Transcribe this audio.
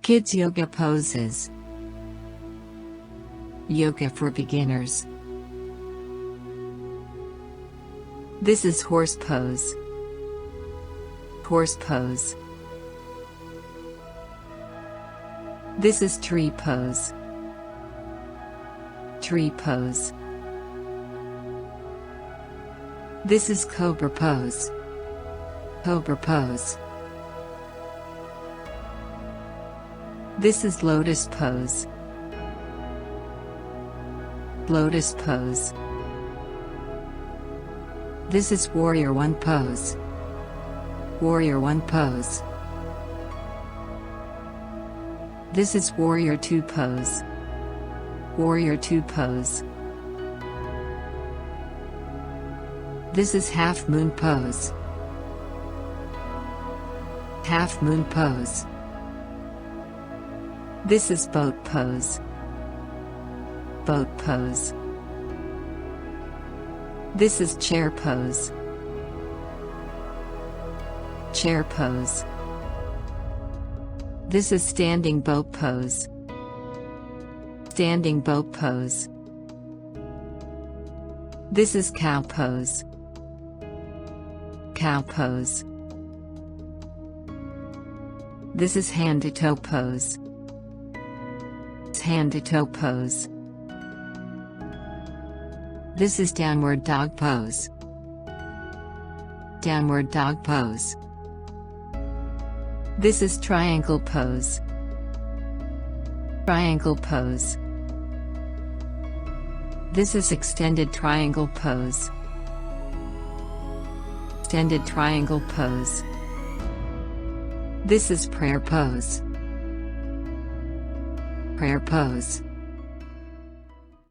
Kids yoga poses. Yoga for beginners. This is horse pose. Horse pose. This is tree pose. Tree pose. This is cobra pose. Cobra pose. This is lotus pose. Lotus pose. This is warrior one pose. Warrior one pose. This is warrior two pose. Warrior two pose. This is half moon pose. Half moon pose. This is boat pose. Boat pose. This is chair pose. Chair pose. This is standing boat pose. Standing boat pose. This is cow pose. Cow pose. This is hand to toe pose. Hand to toe pose. This is downward dog pose. Downward dog pose. This is triangle pose. Triangle pose. This is extended triangle pose. Extended triangle pose. This is prayer pose. Prayer pose.